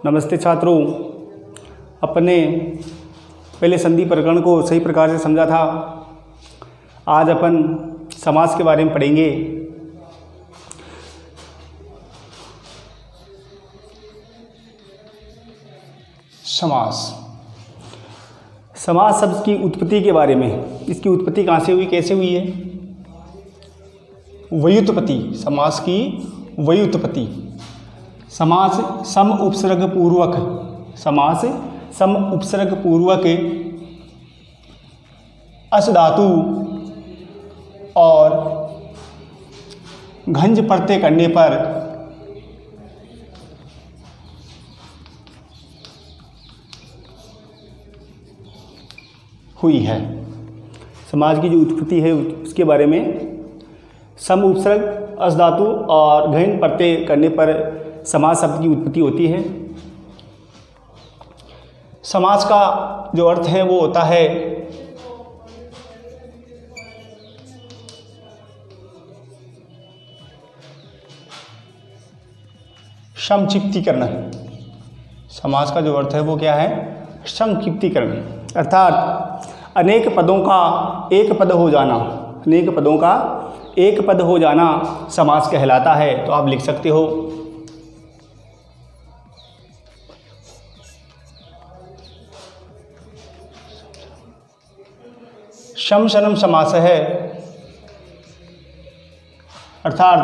नमस्ते छात्रों, अपने पहले संधि प्रकरण को सही प्रकार से समझा था। आज अपन समास के बारे में पढ़ेंगे। समास शब्द की उत्पत्ति के बारे में, इसकी उत्पत्ति कहाँ से हुई, कैसे हुई है। व्युत्पत्ति, समास की व्युत्पत्ति। समास सम उपसर्ग पूर्वक, समास सम उपसर्ग पूर्वक अस धातु और घंज प्रत्यय करने पर हुई है। समास की जो उत्पत्ति है उसके बारे में, सम उपसर्ग अस धातु और घंज प्रत्यय करने पर समास शब्द की उत्पत्ति होती है। समास का जो अर्थ है वो होता है संक्षिप्तीकरण। समास का जो अर्थ है वो क्या है, संक्षिप्तीकरण, अर्थात अनेक पदों का एक पद हो जाना। अनेक पदों का एक पद हो जाना समास कहलाता है। तो आप लिख सकते हो शमशनम समास है, अर्थात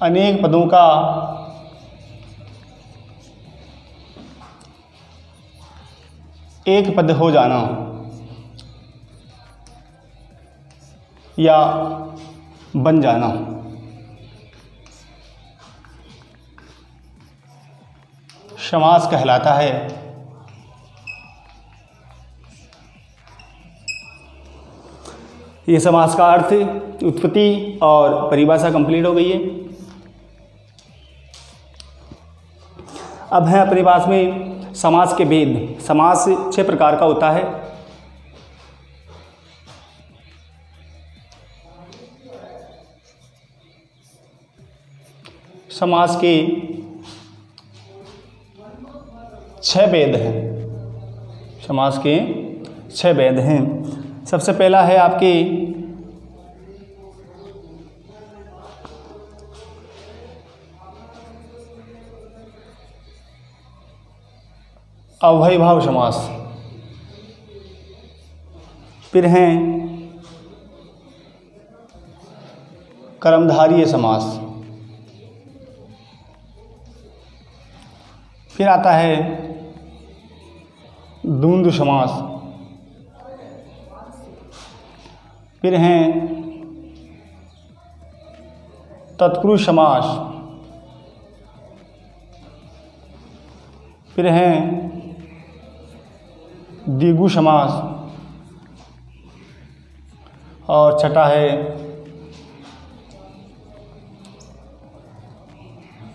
अनेक पदों का एक पद हो जाना या बन जाना। समास कहलाता है। ये समास का अर्थ, उत्पत्ति और परिभाषा कंप्लीट हो गई है। अब है अपने पास में समास के भेद। समास 6 प्रकार का होता है। समास के 6 भेद हैं। समास के 6 भेद हैं। सबसे पहला है आपके अव्ययीभाव समास, फिर हैं कर्मधारय समास, फिर आता है द्वंद्व समास, फिर हैं तत्पुरुष समास, फिर हैं द्विगु समास और छठा है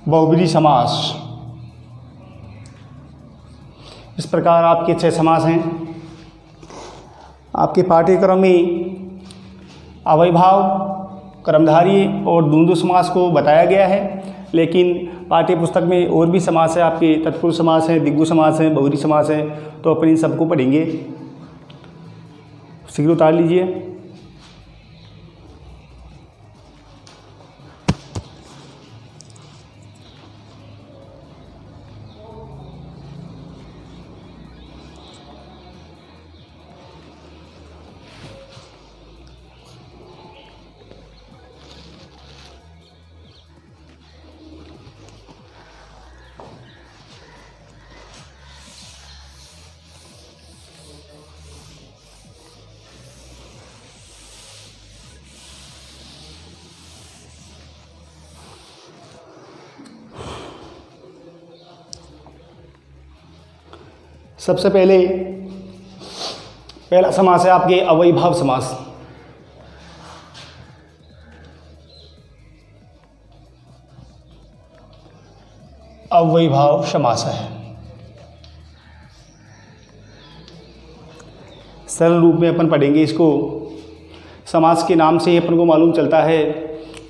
बहुब्रीहि समास। इस प्रकार आपके 6 समास हैं। आपके पाठ्यक्रम में अव्ययीभाव, कर्मधारय और द्वंद्व समास को बताया गया है, लेकिन पाठ्य पुस्तक में और भी समास है। आपके तत्पुरुष समास है, द्विगु समास है, बहुब्रीहि समास है। तो अपन इन सबको पढ़ेंगे। शीघ्र उतार लीजिए। सबसे पहला समास है आपके अव्ययीभाव समास। अव्ययीभाव समास है। सरल रूप में अपन पढ़ेंगे इसको। समास के नाम से ही अपन को मालूम चलता है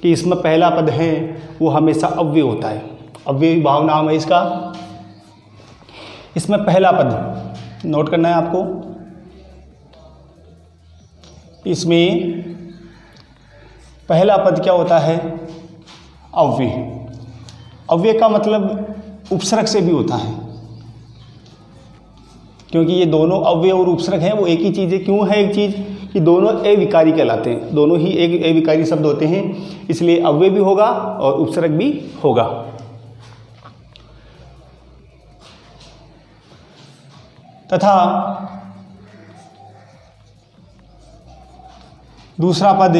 कि इसमें पहला पद है वो हमेशा अव्यय होता है। अव्ययी भाव नाम है इसका। इसमें पहला पद नोट करना है आपको। इसमें पहला पद क्या होता है? अव्यय। अव्यय का मतलब उपसर्ग से भी होता है, क्योंकि ये दोनों अव्यय और उपसर्ग हैं वो एक ही चीज़ है। क्यों है एक चीज़? कि दोनों अविकारी कहलाते हैं, दोनों ही एक अविकारी शब्द होते हैं, इसलिए अव्यय भी होगा और उपसर्ग भी होगा। तथा दूसरा पद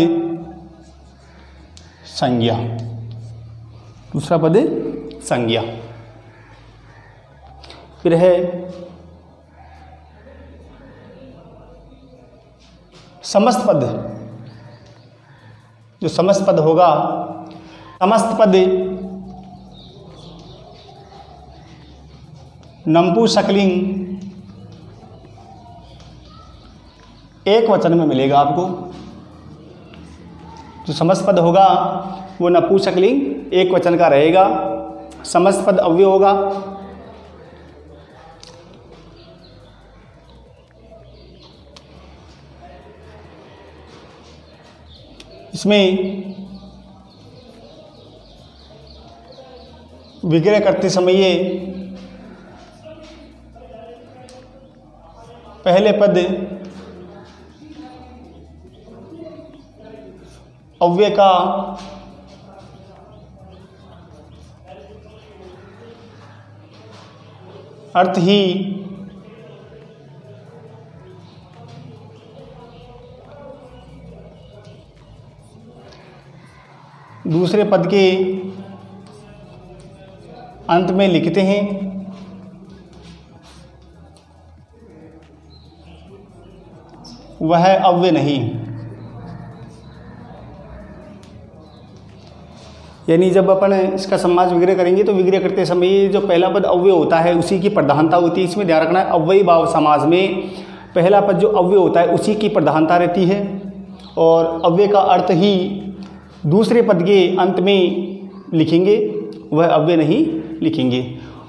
संज्ञा। दूसरा पद संज्ञा। फिर है समस्त पद। जो समस्त पद होगा, समस्त पद नपुंसकलिंग एक वचन में मिलेगा आपको। जो समस्त पद होगा वो नपुंसकलिंग एक वचन का रहेगा। समस्त पद अव्यय होगा। इसमें विग्रह करते समय ये पहले पद अव्यय का अर्थ ही दूसरे पद के अंत में लिखते हैं। वह अव्यय नहीं। यानी जब अपन इसका समास विग्रह करेंगे तो विग्रह करते समय जो पहला पद अव्यय होता है उसी की प्रधानता होती है। इसमें ध्यान रखना है, अव्ययी भाव समास में पहला पद जो अव्यय होता है उसी की प्रधानता रहती है और अव्यय का अर्थ ही दूसरे पद के अंत में लिखेंगे, वह अव्यय नहीं लिखेंगे।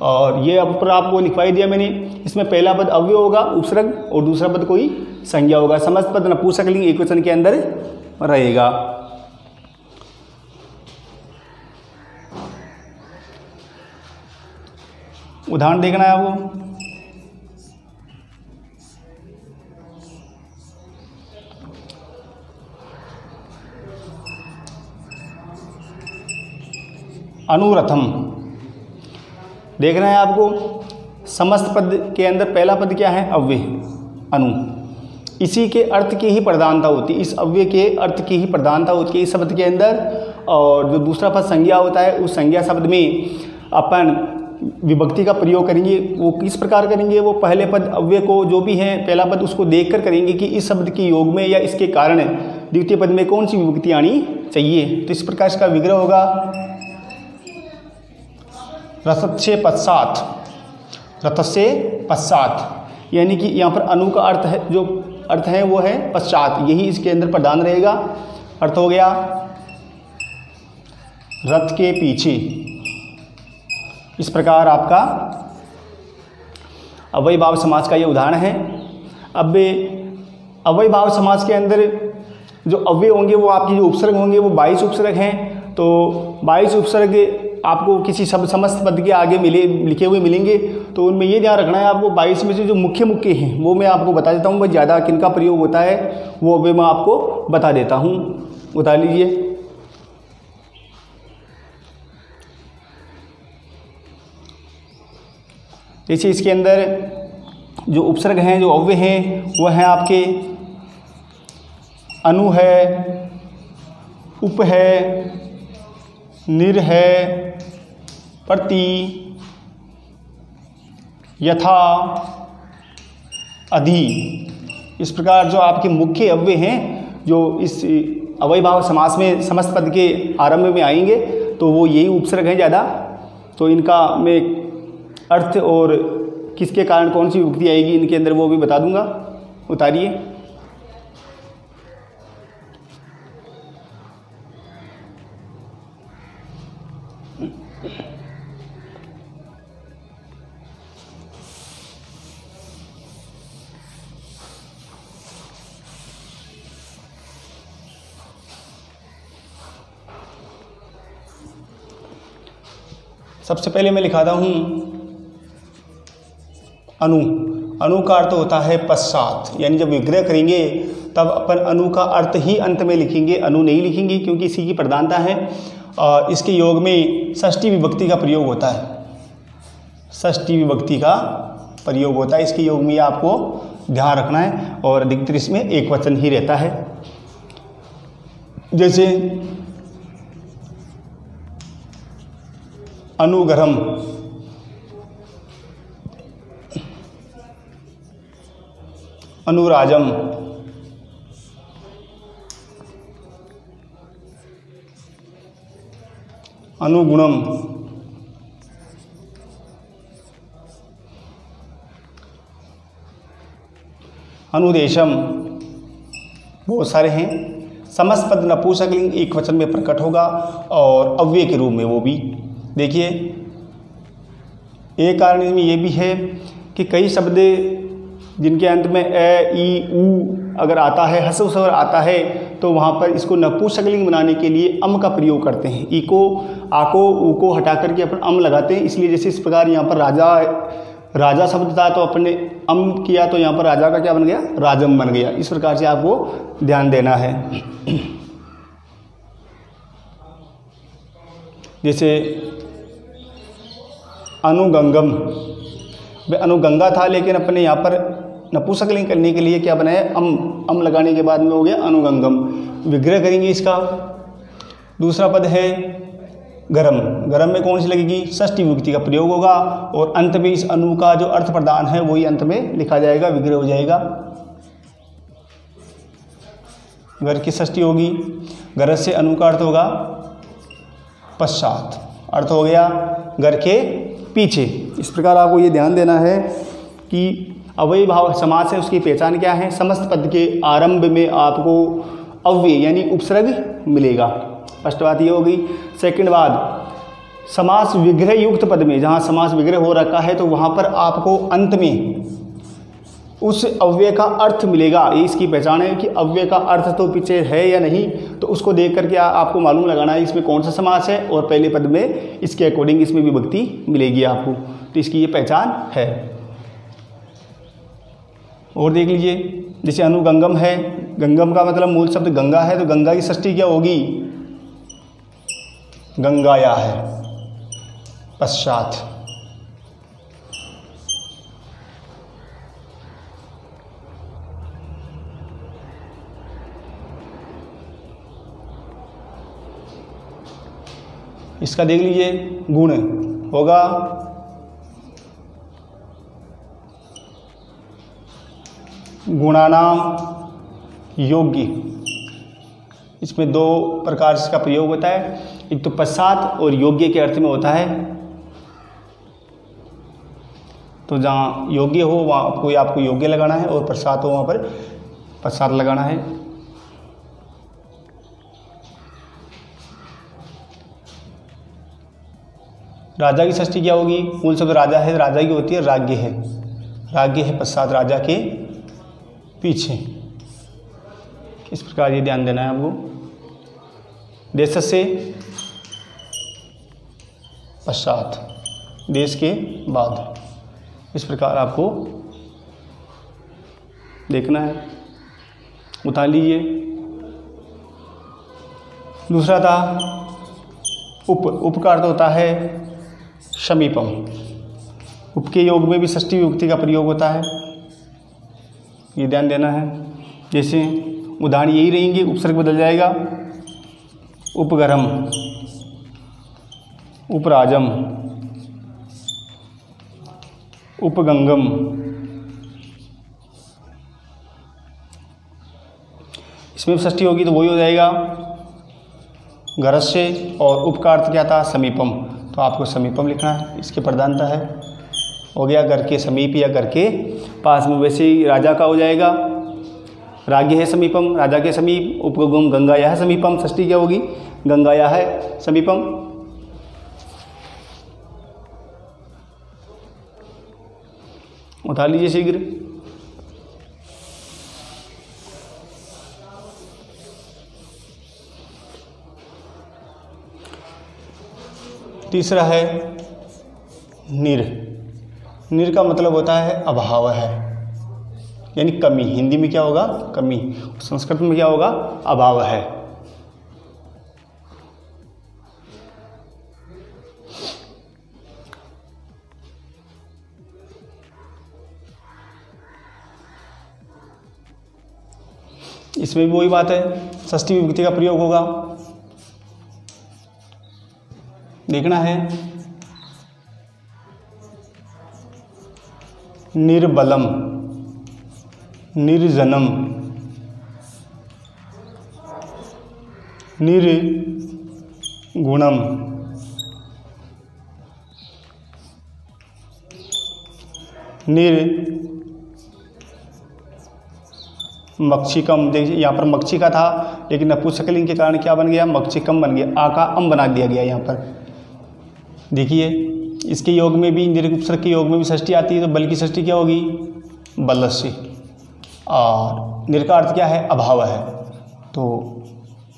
और ये अब पर आपको लिखवाई दिया मैंने। इसमें पहला पद अव्यय होगा उपसर्ग और दूसरा पद कोई संज्ञा होगा। समस्त पद नपुंसकलिंग एक वचन के अंदर रहेगा। उदाहरण देखना है आपको। अनुरथम देखना है आपको। समस्त पद के अंदर पहला पद क्या है? अव्यय अनु। इसी के अर्थ की ही प्रधानता होती है, इस अव्यय के अर्थ की ही प्रधानता होती है इस शब्द के अंदर। और जो दूसरा पद संज्ञा होता है उस संज्ञा शब्द में अपन विभक्ति का प्रयोग करेंगे। वो किस प्रकार करेंगे? वो पहले पद अव्यय को जो भी है पहला पद उसको देखकर करेंगे कि इस शब्द के योग में या इसके कारण द्वितीय पद में कौन सी विभक्ति आनी चाहिए। तो इस प्रकार इसका विग्रह होगा। रसस्य पश्चात, रथस्य पश्चात, यानी कि यहाँ पर अनु का अर्थ है, जो अर्थ है वो है पश्चात, यही इसके अंदर प्रधान रहेगा। अर्थ हो गया रथ के पीछे। इस प्रकार आपका अव्ययी भाव समास का ये उदाहरण है। अब अव्ययी भाव समास के अंदर जो अव्यय होंगे वो आपकी जो उपसर्ग होंगे वो 22 उपसर्ग हैं। तो 22 उपसर्ग आपको किसी शब्द समस्त पद के आगे लिखे हुए मिलेंगे। तो उनमें ये ध्यान रखना है आपको 22 में से जो मुख्य मुख्य हैं वो मैं आपको बता देता हूँ। वह ज़्यादा किनका प्रयोग होता है वो अभी मैं आपको बता देता हूँ। बता लीजिए। जैसे इसके अंदर जो उपसर्ग हैं जो अव्यय हैं वो हैं आपके अनु है, उप है, निर है, प्रति, यथा, अधि। इस प्रकार जो आपके मुख्य अव्यय हैं जो इस अव्ययी भाव समास में समस्त पद के आरंभ में आएंगे तो वो यही उपसर्ग हैं ज़्यादा। तो इनका मैं अर्थ और किसके कारण कौन सी विभक्ति आएगी इनके अंदर वो भी बता दूंगा। उतारिए। सबसे पहले मैं लिखाता हूँ अनु। अनु का अर्थ होता है पश्चात, यानी जब विग्रह करेंगे तब अपन अनु का अर्थ ही अंत में लिखेंगे, अनु नहीं लिखेंगे, क्योंकि इसी की प्रधानता है। और इसके योग में षष्ठी विभक्ति का प्रयोग होता है, षष्ठी विभक्ति का प्रयोग होता है इसके योग में, आपको ध्यान रखना है। और अधिकतर इसमें एक वचन ही रहता है। जैसे अनुगरम, अनुराजम, अनुगुणम, अनुदेशम, बहुत सारे हैं। समस्त पद नपुंसकलिंग एक वचन में प्रकट होगा और अव्यय के रूप में वो भी। देखिए एक कारण इसमें ये भी है कि कई शब्द जिनके अंत में ए, ई, ऊ अगर आता है, हस्व स्वर आता है, तो वहाँ पर इसको नपुंसकलिंग बनाने के लिए अम का प्रयोग करते हैं। ई को, आ को, ऊ को हटा करके अपन अम लगाते हैं। इसलिए जैसे इस प्रकार यहाँ पर राजा, राजा शब्द था तो अपने अम किया तो यहाँ पर राजा का क्या बन गया, राजम बन गया। इस प्रकार से आपको ध्यान देना है। जैसे अनुगंगम, अनुगंगा था लेकिन अपने यहाँ पर नपुंसकलिंग करने के लिए क्या बनाया, अम लगाने के बाद में हो गया अनुगंगम। विग्रह करेंगे इसका। दूसरा पद है गरम। गरम में कौन सी लगेगी, षष्ठी विभक्ति का प्रयोग होगा और अंत में इस अनु का जो अर्थ प्रदान है वही अंत में लिखा जाएगा, विग्रह हो जाएगा। घर की षष्ठी होगी, गरज से अनु का अर्थ होगा पश्चात, अर्थ हो गया घर के पीछे। इस प्रकार आपको ये ध्यान देना है कि अव्ययी भाव समास है, उसकी पहचान क्या है। समस्त पद के आरंभ में आपको अव्यय यानी उपसर्ग मिलेगा। फर्स्ट बात ये होगी। सेकंड बात, समास विग्रह युक्त पद में, जहाँ समास विग्रह हो रखा है तो वहाँ पर आपको अंत में उस अव्यय का अर्थ मिलेगा। ये इसकी पहचान है कि अव्यय का अर्थ तो पीछे है या नहीं, तो उसको देख करके आपको मालूम लगाना है इसमें कौन सा समास है और पहले पद में इसके अकॉर्डिंग इसमें विभक्ति मिलेगी आपको। तो इसकी ये पहचान है। और देख लीजिए, जैसे अनुगंगम है, गंगम का मतलब मूल शब्द गंगा है, तो गंगा की षष्ठी क्या होगी, गंगाया है, पश्चात। इसका देख लीजिए, गुण होगा गुणानाम योग्य। इसमें दो प्रकार से इसका प्रयोग होता है, एक तो पश्चात और योग्य के अर्थ में होता है। तो जहाँ योग्य हो वहाँ आपको योग्य लगाना है और पश्चात हो वहाँ पर पश्चात लगाना है। राजा की षष्ठी क्या होगी, मूल शब्द राजा है, राजा की होती है राज्ञ है, राज्ञ है पश्चात राजा के पीछे। इस प्रकार ये ध्यान देना है आपको। देश से पश्चात, देश के बाद, इस प्रकार आपको देखना है। उतार लीजिए। दूसरा था उप का अर्थ होता है समीपम। उप के योग में भी षष्ठी विभक्ति का प्रयोग होता है, ये ध्यान देना है। जैसे उदाहरण यही रहेंगे, उपसर्ग बदल जाएगा। उपगरम, उपराजम, उपगंगम। इसमें भी षष्ठी होगी तो वही हो जाएगा गरज से। और उप का अर्थ क्या था, समीपम, तो आपको समीपम लिखना है, इसकी प्रधानता है। हो गया घर के समीप या घर के पास में। वैसे ही राजा का हो जाएगा, राज्ञ है समीपम, राजा के समीप। उपगम गंगाया है समीपम, षष्ठी क्या होगी, गंगाया है समीपम। उठा लीजिए शीघ्र। तीसरा है निर, निर का मतलब होता है अभाव है, यानी कमी। हिंदी में क्या होगा? कमी। संस्कृत में क्या होगा? अभाव है। इसमें भी वही बात है, षष्ठी विभक्ति का प्रयोग होगा। देखना है, निर्बलम, निर्जनम, निर्गुणम, मक्षिकम। देखिए यहाँ पर मक्षिका था, लेकिन नपुंसकलिंग के कारण क्या बन गया? मक्षिकम बन गया। आ का अम बना दिया गया यहाँ पर। देखिए इसके योग में भी, निरुपसर्ग के योग में भी षष्ठी आती है, तो बल की षष्ठी क्या होगी? बलस्य। और निर का अर्थ क्या है? अभाव है, तो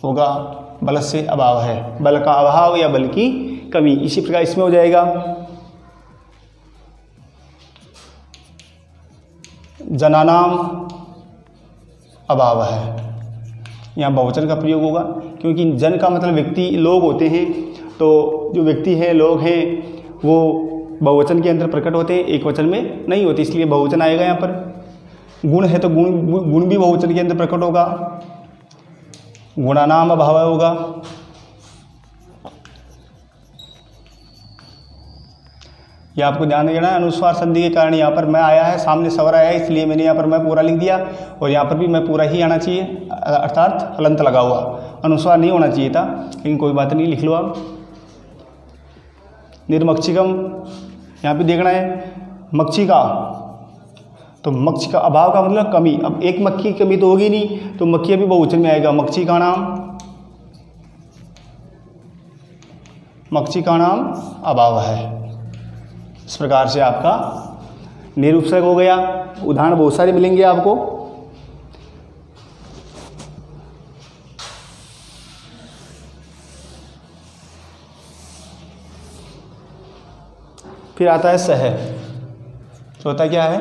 होगा बलस्य अभाव है, बल का अभाव या बल की कमी। इसी प्रकार इसमें हो जाएगा जनानाम अभाव है। यहाँ बहुवचन का प्रयोग होगा, क्योंकि जन का मतलब व्यक्ति, लोग होते हैं, तो जो व्यक्ति हैं, लोग हैं, वो बहुवचन के अंदर प्रकट होते हैं, एक वचन में नहीं होते, इसलिए बहुवचन आएगा यहाँ पर। गुण है तो गुण भी बहुवचन के अंदर प्रकट होगा, गुणानाम अभाव होगा। यह आपको ध्यान देना है, अनुस्वार संधि के कारण यहाँ पर मैं आया है, सामने स्वर आया है, इसलिए मैंने यहाँ पर मैं पूरा लिख दिया, और यहाँ पर भी मैं पूरा ही आना चाहिए, अर्थात हलंत लगा हुआ, अनुस्वार नहीं होना चाहिए था, लेकिन कोई बात नहीं, लिख लो आप। निर्मक्षिकम, यहाँ पे देखना है मक्षिका, तो मक्षिका अभाव का मतलब कमी। अब एक मक्खी की कमी तो होगी नहीं, तो मक्खी भी बहुवचन में आएगा, मक्षिका नाम, मक्षिका नाम अभाव है। इस प्रकार से आपका निरुपसर्ग हो गया। उदाहरण बहुत सारे मिलेंगे आपको। फिर आता है सह, तो होता क्या है?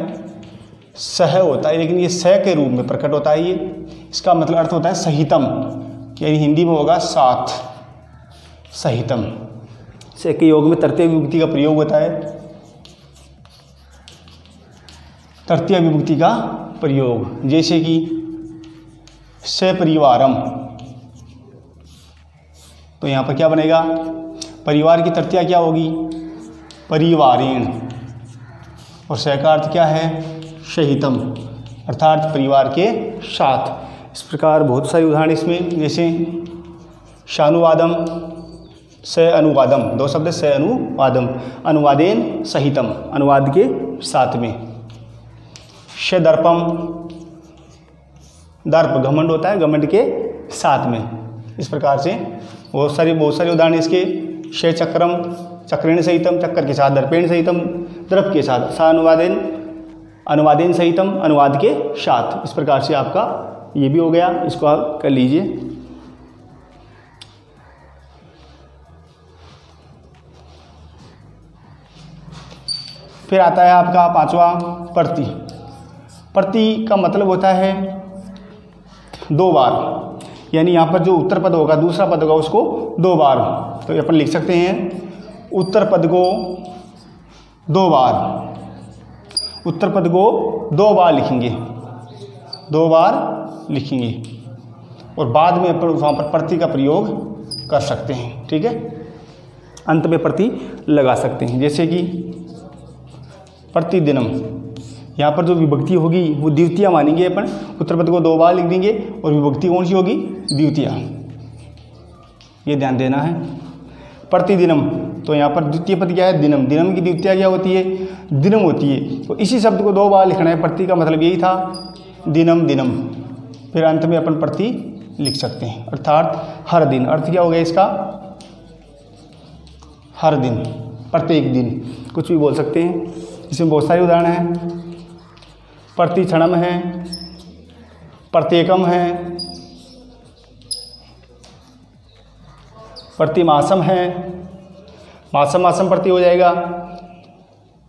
सह होता है, लेकिन ये सह के रूप में प्रकट होता है। ये इसका मतलब अर्थ होता है सहितम, यानी हिंदी में होगा साथ, सहितम। सह के योग में तृतीय विभक्ति का प्रयोग होता है, तृतीय विभक्ति का प्रयोग, जैसे कि सपरिवारम, तो यहाँ पर क्या बनेगा? परिवार की तृतीया क्या होगी? परिवारेण, और सह का अर्थ क्या है? सहितम, अर्थात परिवार के साथ। इस प्रकार बहुत सारे उदाहरण इसमें, जैसे शानुवादम, स अनुवादम, दो शब्द स अनुवादम, अनुवादेन सहितम, अनुवाद के साथ में। दर्पम, दर्प घमंड होता है, घमंड के साथ में। इस प्रकार से बहुत सारे उदाहरण इसके। श चक्रम, चक्रेण सहितम, चक्कर के साथ, दर्पेण सहितम, दर्प के साथ, सा अनुवादेन, अनुवादेन सहितम, अनुवाद के साथ। इस प्रकार से आपका ये भी हो गया, इसको आप कर लीजिए। फिर आता है आपका पांचवा प्रति। प्रति का मतलब होता है दो बार, यानी यहाँ पर जो उत्तर पद होगा, दूसरा पद होगा, उसको दो बार, तो अपन लिख सकते हैं उत्तर पद को दो बार, उत्तर पद को दो बार लिखेंगे, दो बार लिखेंगे, और बाद में अपन वहाँ पर प्रति का प्रयोग कर सकते हैं। ठीक है, अंत में प्रति लगा सकते हैं, जैसे कि प्रतिदिनम, यहाँ पर जो विभक्ति होगी वो द्वितीय मानेंगे अपन, उत्तर पद को दो बार लिख देंगे, और विभक्ति कौन सी होगी? द्वितीय, ये ध्यान देना है। प्रतिदिनम, तो यहाँ पर द्वितीय पद क्या है? दिनम, दिनम की द्वितीय क्या होती है? दिनम होती है, तो इसी शब्द को दो बार लिखना है। प्रति का मतलब यही था, दिनम दिनम, फिर अंत में अपन प्रति लिख सकते हैं, अर्थात हर दिन। अर्थ क्या हो गया इसका? हर दिन, प्रत्येक दिन, कुछ भी बोल सकते हैं। इसमें बहुत सारे उदाहरण हैं। प्रतिक्षणम है, प्रत्येकम है, प्रतिमासम है, मासम मासम प्रति हो जाएगा,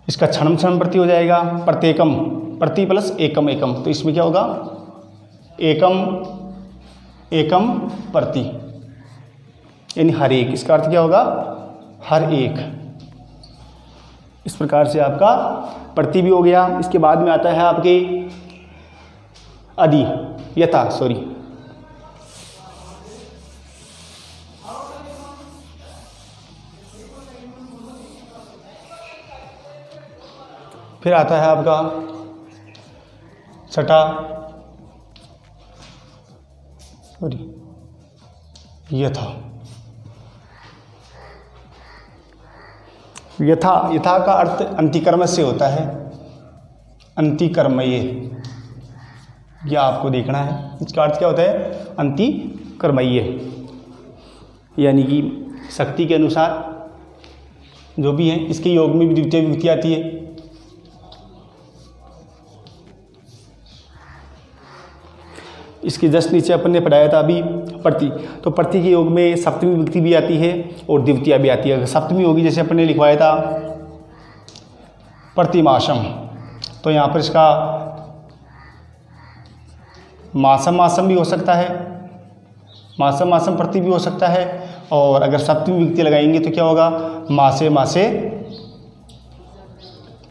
इसका क्षणम क्षणम प्रति हो जाएगा, प्रत्येकम, प्रति प्लस एकम एकम, तो इसमें क्या होगा, एकम एकम प्रति, यानी हर एक। इसका अर्थ क्या होगा, हर एक। इस प्रकार से आपका प्रति भी हो गया। इसके बाद में आता है आपके अधि, यथा, सॉरी, फिर आता है आपका छठा, सॉरी, यथा। यथा, यथा का अर्थ अंतिकर्म से होता है, अंतिकर्मये, यह आपको देखना है। इसका अर्थ क्या होता है, अंतिकर्मये, यानी कि शक्ति के अनुसार जो भी है। इसके योग में भी द्वितीय विभक्ति आती है। इसके जस्ट नीचे अपन ने पढ़ाया था अभी प्रति, तो प्रति के योग में सप्तमी विभक्ति भी आती है और द्वितीया भी आती है। अगर सप्तमी होगी, जैसे अपन ने लिखवाया था प्रतिमासम, तो यहाँ पर इसका मासम मासम भी हो सकता है, मासम मासम प्रति भी हो सकता है। और अगर सप्तमी विभक्ति लगाएंगे तो क्या होगा, मासे मासे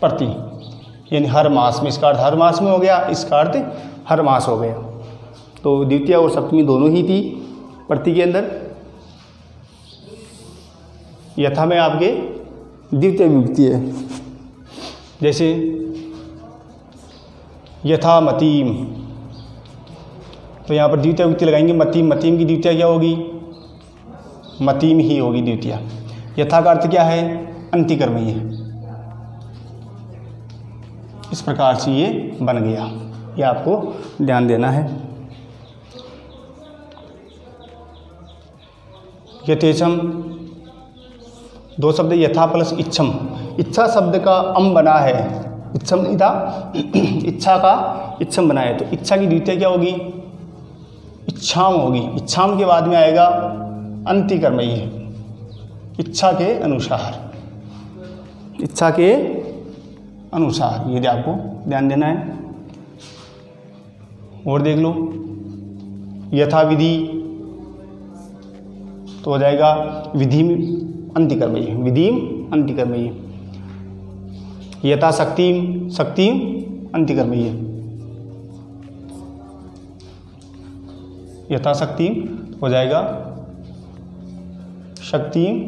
प्रति, यानी हर मास में। इसका अर्थ हर मास में हो गया, इसका अर्थ हर मास हो गया। तो द्वितीया और सप्तमी दोनों ही थी प्रति के अंदर। यथा में आपके द्वितीय विभक्ति है, जैसे यथा मतीम, तो यहाँ पर द्वितीय विभक्ति लगाएंगे मतीम, मतीम की द्वितीय क्या होगी, मतीम ही होगी द्वितीय। यथा का अर्थ क्या है, अंतिकर्मयी है। इस प्रकार से ये बन गया, ये आपको ध्यान देना है। यथेचम, दो शब्द यथा प्लस इच्छम, इच्छा शब्द का अम बना है, इच्छम नहीं था, इच्छा का इच्छम बना है। तो इच्छा की द्वितीय क्या होगी, इच्छाम होगी। इच्छाम के बाद में आएगा अंतिकर्मयी, इच्छा के अनुसार, इच्छा के अनुसार, ये आपको ध्यान देना है। और देख लो, यथा विधि, तो हो जाएगा विधि अंतिकर्मयी, विधि अंतिकर्मयी। यथा शक्तिम, शक्तिम अंतिकर्मयी, यथा शक्तिम हो जाएगा शक्तिम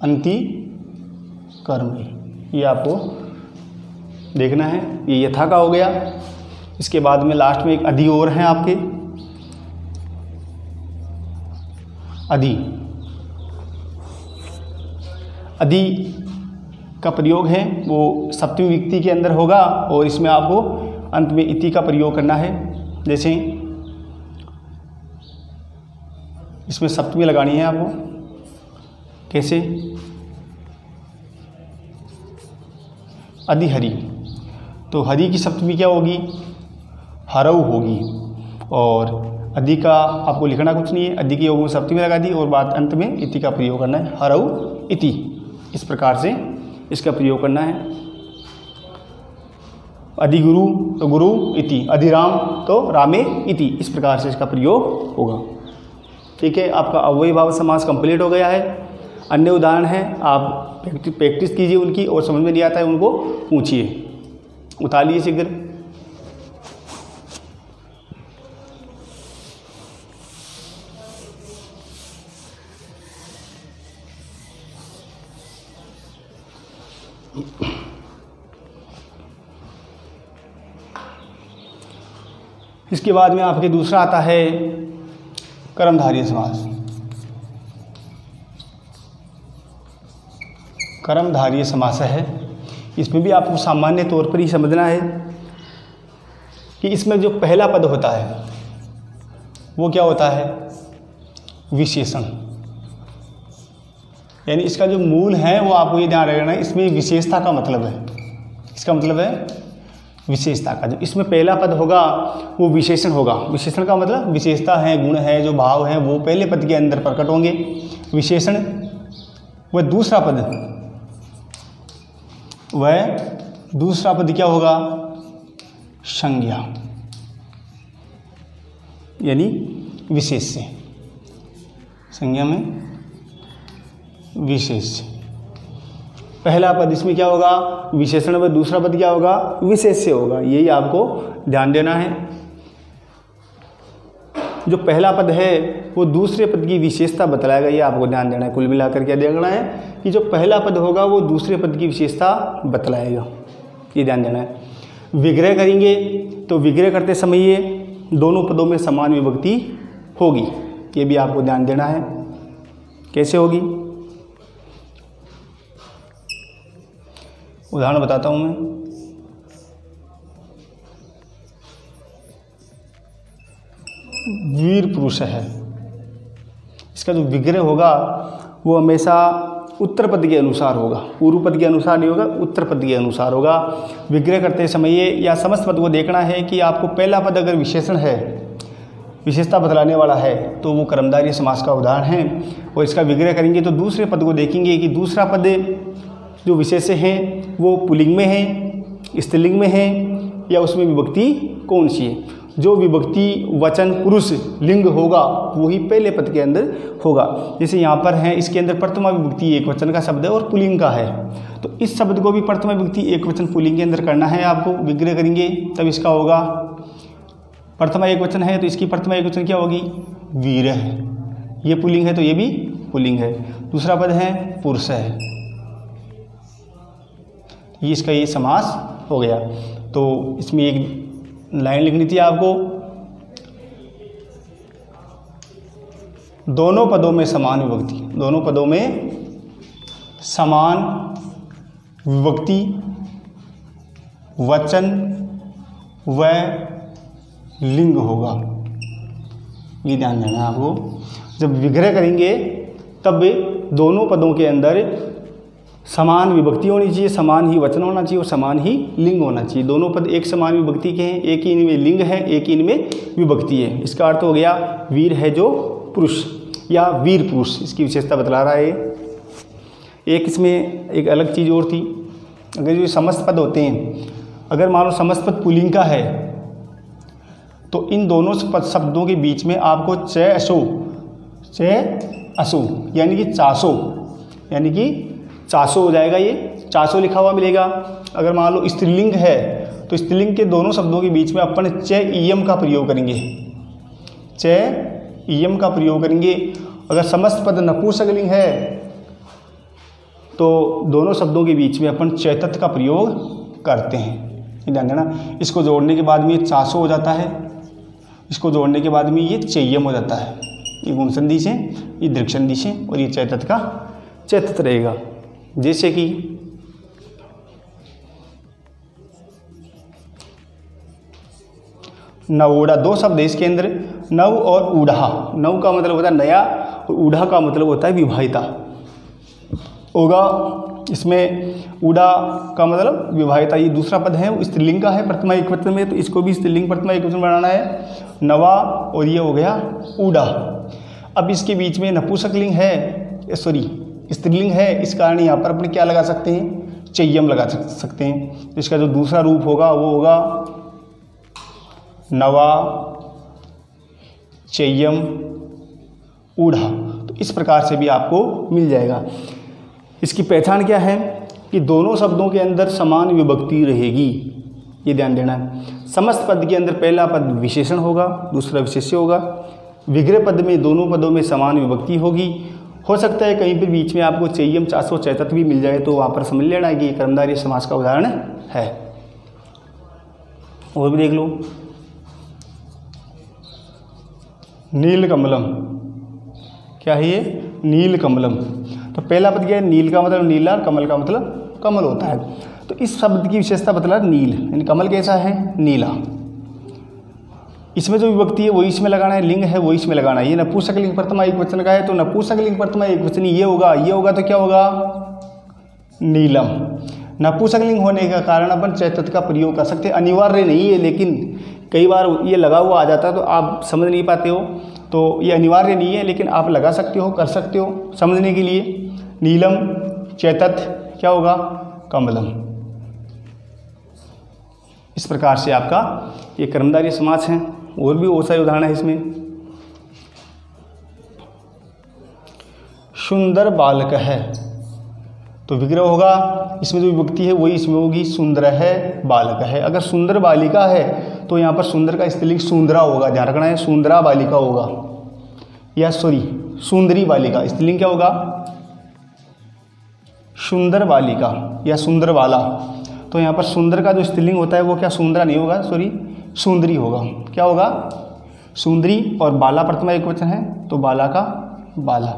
अंतिकर्मयी। ये आपको देखना है। ये यथा का हो गया। इसके बाद में लास्ट में एक अधि और हैं आपके, अधि। अधि का प्रयोग है वो सप्तमी विभक्ति के अंदर होगा और इसमें आपको अंत में इति का प्रयोग करना है। जैसे इसमें सप्तमी लगानी है आपको, कैसे, अधिहरि, तो हरि की सप्तमी क्या होगी, हरऊ होगी। और अधि का आपको लिखना कुछ नहीं है, अधि के योग में सप्तमी लगा दी और बाद अंत में इति का प्रयोग करना है, हरऊ इति। इस प्रकार से इसका प्रयोग करना है। अधिगुरु तो गुरु इति, अधिराम तो रामे इति। इस प्रकार से इसका प्रयोग होगा। ठीक है, आपका अव्ययी भाव समास कंप्लीट हो गया है। अन्य उदाहरण हैं, आप प्रैक्टिस कीजिए उनकी, और समझ में नहीं आता है उनको पूछिए, उतार लीजिए शीघ्र। इसके बाद में आपके दूसरा आता है कर्मधारय समास। कर्मधारय समास है, इसमें भी आपको सामान्य तौर पर ही समझना है कि इसमें जो पहला पद होता है वो क्या होता है, विशेषण। यानी इसका जो मूल है वो आपको ये ध्यान रखना है, इसमें विशेषता का मतलब है, इसका मतलब है विशेषता का। जो इसमें पहला पद होगा वो विशेषण होगा। विशेषण का मतलब विशेषता है, गुण है, जो भाव है वो पहले पद के अंदर प्रकट होंगे, विशेषण। वह दूसरा पद वह दूसरा पद क्या होगा? संज्ञा, यानी विशेष्य। संज्ञा में विशेष्य। पहला पद इसमें क्या होगा? विशेषण व दूसरा पद क्या होगा? विशेष्य होगा। यही आपको ध्यान देना है। जो पहला पद है वो दूसरे पद की विशेषता बतलाएगा, ये आपको ध्यान देना है। कुल मिलाकर क्या देखना है कि जो पहला पद होगा वो दूसरे पद की विशेषता बतलाएगा, ये ध्यान देना है। विग्रह करेंगे तो विग्रह करते समय ये दोनों पदों में समान विभक्ति होगी, ये भी आपको ध्यान देना है। कैसे होगी? उदाहरण बताता हूँ मैं। वीर पुरुष है, इसका जो विग्रह होगा वो हमेशा उत्तर पद के अनुसार होगा, पूर्व पद के अनुसार नहीं होगा, उत्तर पद के अनुसार होगा। विग्रह करते समय ये या समस्त पद को देखना है कि आपको पहला पद अगर विशेषण है, विशेषता बतलाने वाला है, तो वो कर्मधारय समास का उदाहरण है। और इसका विग्रह करेंगे तो दूसरे पद को देखेंगे कि दूसरा पद जो विशेष्य है वो पुल्लिंग में है, स्त्रीलिंग में है, या उसमें विभक्ति कौन सी है। जो विभक्ति वचन पुरुष लिंग होगा वही पहले पद के अंदर होगा। जैसे यहाँ पर है, इसके अंदर प्रथमा विभक्ति एक वचन का शब्द है और पुल्लिंग का है, तो इस शब्द को भी प्रथमा विभक्ति एक वचन पुल्लिंग के अंदर करना है आपको। विग्रह करेंगे तब इसका होगा, प्रथमा एक वचन है तो इसकी प्रथमा एक वचन क्या होगी? वीर है। ये पुल्लिंग है तो ये भी पुल्लिंग है। दूसरा पद है पुरुष है, ये इसका ये समास हो गया। तो इसमें एक लाइन लिखनी थी आपको, दोनों पदों में समान विभक्ति, दोनों पदों में समान विभक्ति वचन व लिंग होगा, ये ध्यान देना है आपको। जब विग्रह करेंगे तब दोनों पदों के अंदर समान विभक्ति होनी चाहिए, समान ही वचन होना चाहिए और समान ही लिंग होना चाहिए। दोनों पद एक समान विभक्ति के हैं, एक ही इनमें लिंग है, एक ही इनमें विभक्ति है। इसका अर्थ हो गया वीर है जो पुरुष या वीर पुरुष, इसकी विशेषता बतला रहा है। एक इसमें एक अलग चीज़ और थी, अगर जो समस्त पद होते हैं, अगर मान लो समस्त पद पुल्लिंग का है तो इन दोनों शब्दों के बीच में आपको च असो यानी कि चासो, यानी कि चासो हो जाएगा, ये चासो लिखा हुआ मिलेगा। अगर मान लो स्त्रीलिंग है तो स्त्रीलिंग के दोनों शब्दों के बीच में अपन च ईयम का प्रयोग करेंगे, च ईयम का प्रयोग करेंगे। अगर समस्त पद नपुंसकलिंग है तो दोनों शब्दों के बीच में अपन चैतत का प्रयोग करते हैं, ध्यान देना। इसको जोड़ने के बाद में ये चासो हो जाता है, इसको जोड़ने के बाद में ये चय्यम हो जाता है। ये गुण संधि से, ये दृक् संधि से, और ये चैतत का चैतत रहेगा। जैसे कि नवोढ़ा, दो शब्द है इसके अंदर, नव और ऊढ़ा। नव का मतलब होता है नया और ऊढ़ा का मतलब होता है विवाहिता होगा। इसमें ऊढ़ा का मतलब विवाहिता, ये दूसरा पद है वो स्त्रीलिंग का है प्रथमा एकवचन में, तो इसको भी स्त्रीलिंग प्रथमा एकवचन बनाना है, नवा, और ये हो गया ऊढ़ा। अब इसके बीच में नपुंसकलिंग है, सॉरी स्त्रीलिंग है, इस कारण यहाँ पर अपने क्या लगा सकते हैं? चय्यम लगा सकते हैं। इसका जो दूसरा रूप होगा वो होगा नवा चय्यम ऊढ़ा। तो इस प्रकार से भी आपको मिल जाएगा। इसकी पहचान क्या है कि दोनों शब्दों के अंदर समान विभक्ति रहेगी, ये ध्यान देना है। समस्त पद के अंदर पहला पद विशेषण होगा, दूसरा विशेष्य होगा। विग्रह पद में दोनों पदों में समान विभक्ति होगी। हो सकता है कहीं पर बीच में आपको चय्यम चासो चैतत भी मिल जाए, तो वहाँ पर समझ लेना कि कर्मधारय समास का उदाहरण है। और भी देख लो, नीलकमलम, क्या है ये? नीलकमलम। तो पहला पद क्या है? नील का मतलब नीला, कमल का मतलब कमल होता है। तो इस शब्द की विशेषता बतला नील, यानी कमल कैसा है? नीला। इसमें जो विभक्ति है वही इसमें लगाना है, लिंग है वही इसमें लगाना है। ये नपुंसकलिंग प्रथमा एकवचन का है तो नपुंसकलिंग प्रथमा एकवचन ये होगा, ये होगा तो क्या होगा? नीलम। नपुंसकलिंग होने का कारण अपन चैतत का प्रयोग कर सकते हैं, अनिवार्य नहीं है, लेकिन कई बार ये लगा हुआ आ जाता है तो आप समझ नहीं पाते हो, तो ये अनिवार्य नहीं है, लेकिन आप लगा सकते हो, कर सकते हो समझने के लिए। नीलम चैतत क्या होगा? कमलम। इस प्रकार से आपका ये कर्मधारय समास है। और भी बहुत सारे उदाहरण है इसमें। सुंदर बालक है, तो विग्रह होगा, इसमें जो विभक्ति है वही इसमें होगी, सुंदर है बालक है। अगर सुंदर बालिका है तो यहाँ पर सुंदर का स्त्रीलिंग सुंदरा होगा, ध्यान रखना है, सुंदरा बालिका होगा, या सॉरी सुंदरी बालिका, स्त्रीलिंग क्या होगा, सुंदर बालिका या सुंदर बाला। तो यहाँ पर सुंदर का जो स्त्रीलिंग होता है वो क्या सुंदरा नहीं होगा, सॉरी सुंदरी होगा। क्या होगा, सुंदरी। और बाला प्रथमा एक वचन है तो बाला का बाला,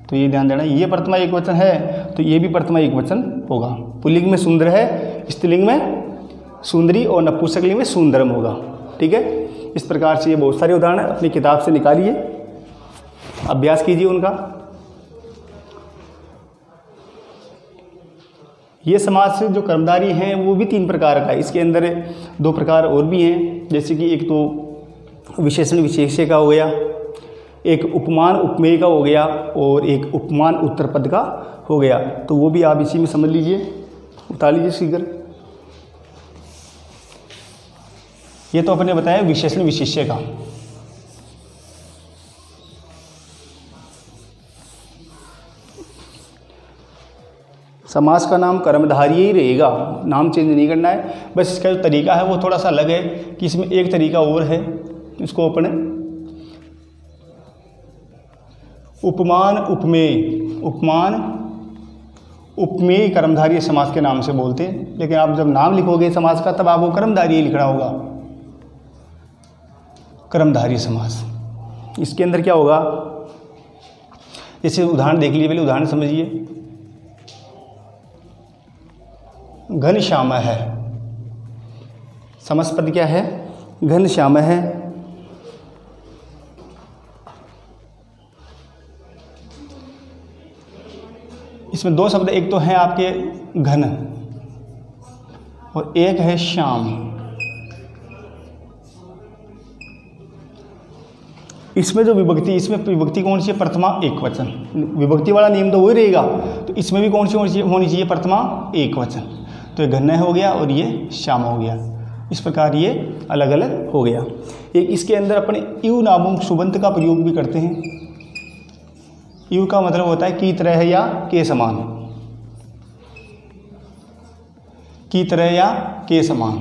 तो ये ध्यान देना, ये प्रथमा एक वचन है तो ये भी प्रथमा एक वचन होगा। पुल्लिंग में सुंदर है, स्त्रीलिंग में सुंदरी और नपुंसकलिंग में सुंदरम होगा। ठीक है, इस प्रकार से ये बहुत सारे उदाहरण अपनी किताब से निकालिए, अभ्यास कीजिए उनका। ये समाज से जो कर्मधारय हैं वो भी 3 प्रकार का है, इसके अंदर 2 प्रकार और भी हैं, जैसे कि एक तो विशेषण विशेष्य का हो गया, एक उपमान उपमेय का हो गया और एक उपमान उत्तरपद का हो गया। तो वो भी आप इसी में समझ लीजिए, उतार लीजिए फिगर। ये तो अपने बताया विशेषण विशेष्य का। समास का नाम कर्मधारय ही रहेगा, नाम चेंज नहीं करना है, बस इसका जो तरीका है वो थोड़ा सा अलग है कि इसमें एक तरीका और है, इसको अपने उपमान उपमेय कर्मधारय समास के नाम से बोलते हैं। लेकिन आप जब नाम लिखोगे समास का तब आपको कर्मधारय लिखना होगा, कर्मधारय समास। इसके अंदर क्या होगा, जैसे उदाहरण देख लीजिए, पहले उदाहरण समझिए। घनश्याम है, समासपद क्या है, घनश्याम है। इसमें 2 शब्द, एक तो है आपके घन और एक है श्याम। इसमें जो विभक्ति, इसमें विभक्ति कौन सी है, प्रथमा एक वचन। विभक्ति वाला नियम तो वही रहेगा, तो इसमें भी कौन सी होनी चाहिए, प्रथमा एक वचन। तो ये घन हो गया और ये श्याम हो गया, इस प्रकार ये अलग अलग हो गया। एक इसके अंदर अपने यू नामक सुबंत का प्रयोग भी करते हैं। यू का मतलब होता है की तरह या के समान, की तरह या के समान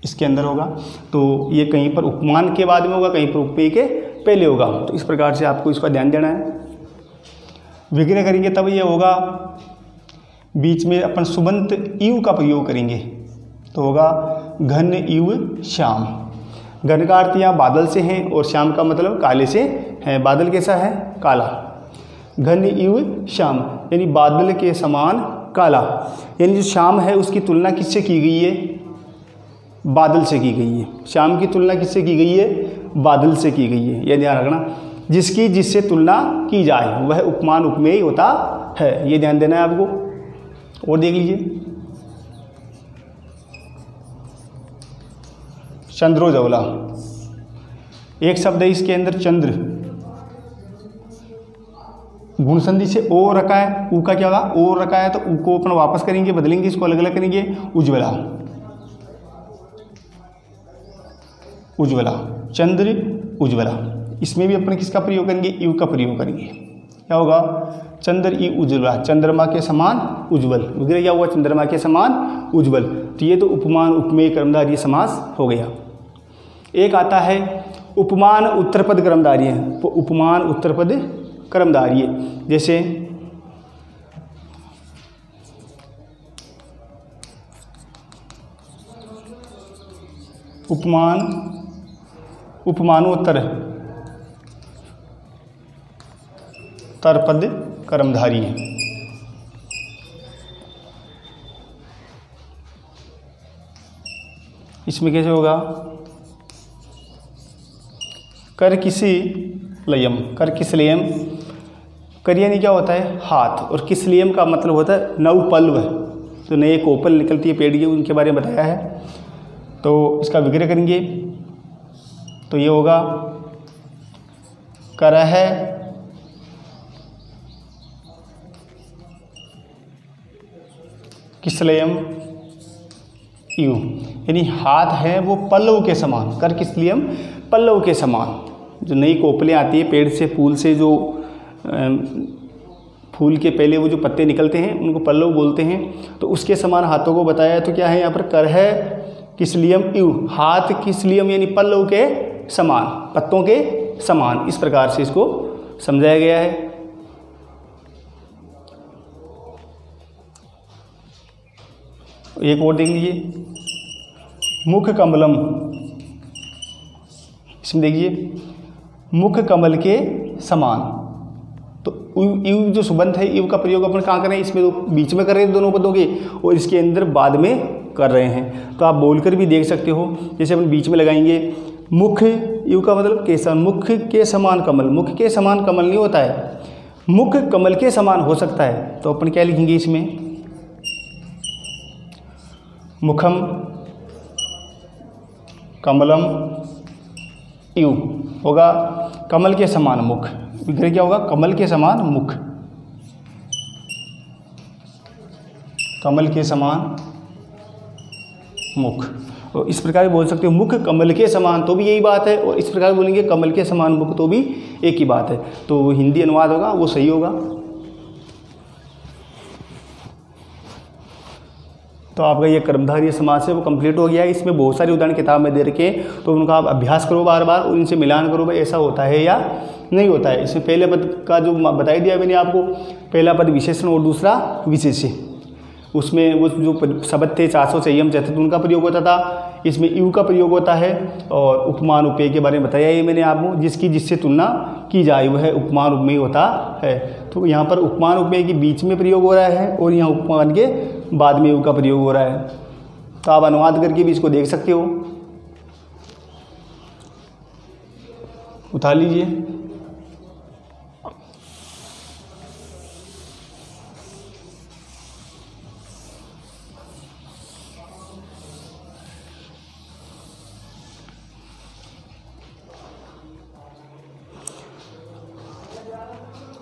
इसके अंदर होगा। तो ये कहीं पर उपमान के बाद में होगा, कहीं पर उपमेय के पहले होगा। तो इस प्रकार से आपको इसका ध्यान देना है। विग्रह करेंगे तब ये होगा, बीच में अपन सुबंत यू का प्रयोग करेंगे तो होगा घन यू श्याम। घन का अर्थ यहाँ बादल से है और श्याम का मतलब काले से है। बादल कैसा है, काला। घन यू श्याम यानी बादल के समान काला, यानी जो श्याम है उसकी तुलना किससे की गई है, बादल से की गई है। श्याम की तुलना किससे की गई है, बादल से की गई है। यह ध्यान रखना, जिसकी जिससे तुलना की जाए वह उपमान उपमेय होता है, ये ध्यान देना है आपको। और देख लीजिए, चंद्रोज्वला, एक शब्द है इसके अंदर चंद्र, गुण संधि से ओ रखा है, ऊ का क्या होगा, ओ रखा है तो ऊ को अपन वापस करेंगे, बदलेंगे, इसको अलग अलग करेंगे, उज्ज्वला। उज्ज्वला, चंद्र उज्ज्वला, इसमें भी अपन किसका प्रयोग करेंगे, यू का प्रयोग करेंगे। क्या होगा, चंद्र ई उज्ज्वला, चंद्रमा के समान उज्ज्वल। विग्रह क्या हुआ, चंद्रमा के समान उज्ज्वल। तो ये तो उपमान उपमेय कर्मधारय समास हो गया। एक आता है उपमान उत्तरपद कर्मधारय, तो उपमान उत्तरपद कर्मधारय, जैसे उपमान उपमानोत्तर तरपद कर्मधारय। इसमें कैसे होगा, कर किसी लयम, कर किस लयम, कर यानी क्या होता है हाथ, और किस लयम का मतलब होता है नवपल्व, तो नए कोपल निकलती है पेड़ की, उनके बारे में बताया है। तो इसका विग्रह करेंगे तो ये होगा करह किसलयम यू, यानी हाथ है वो पल्लव के समान, कर किसलियम पल्लव के समान। जो नई कोपलें आती है पेड़ से, फूल से, जो फूल के पहले वो जो पत्ते निकलते हैं उनको पल्लव बोलते हैं। तो उसके समान हाथों को बताया है। तो क्या है यहाँ पर, कर है किसलियम यू, हाथ किसलियम यानी पल्लव के समान, पत्तों के समान, इस प्रकार से इसको समझाया गया है। एक और देख लीजिए, मुख कमलम, इसमें देखिए मुख कमल के समान। तो यू जो सुबंत है, यू का प्रयोग अपन कहाँ करें, इसमें तो बीच में कर रहे हैं दोनों पदों के, और इसके अंदर बाद में कर रहे हैं। तो आप बोलकर भी देख सकते हो, जैसे अपन बीच में लगाएंगे मुख, यू का मतलब के समान, मुख के समान कमल, मुख के समान कमल नहीं होता है, मुख कमल के समान हो सकता है। तो अपन क्या लिखेंगे इसमें, मुखम कमलम यू होगा कमल के समान मुख, विग्रह क्या होगा, कमल के समान मुख, कमल के समान मुख। तो इस प्रकार बोल सकते हो मुख कमल के समान, तो भी यही बात है, और इस प्रकार बोलेंगे कमल के समान मुख, तो भी एक ही बात है। तो हिंदी अनुवाद होगा वो सही होगा। तो आपका ये कर्मधारय समास है वो कंप्लीट हो गया है। इसमें बहुत सारे उदाहरण किताब में दे रखे, तो उनका आप अभ्यास करो बार बार और इनसे मिलान करो, भाई ऐसा होता है या नहीं होता है। इसमें पहले पद का जो बताई दिया मैंने आपको, पहला पद विशेषण और दूसरा विशेष्य, उसमें वो जो शब्द थे 400 संयम चतुर्थ, उनका प्रयोग होता था। इसमें यू का प्रयोग होता है, और उपमान उपमेय के बारे में बताया ये मैंने आपको, जिसकी जिससे तुलना की जाए वह उपमान उपमेय होता है। तो यहाँ पर उपमान उपमेय के बीच में प्रयोग हो रहा है, और यहाँ उपमान के बाद में यू का प्रयोग हो रहा है। तो आप अनुवाद करके भी इसको देख सकते हो, उठा लीजिए।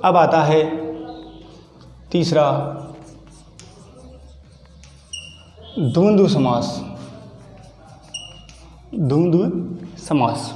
अब आता है तीसरा द्वंद्व समास, द्वंद्व समास।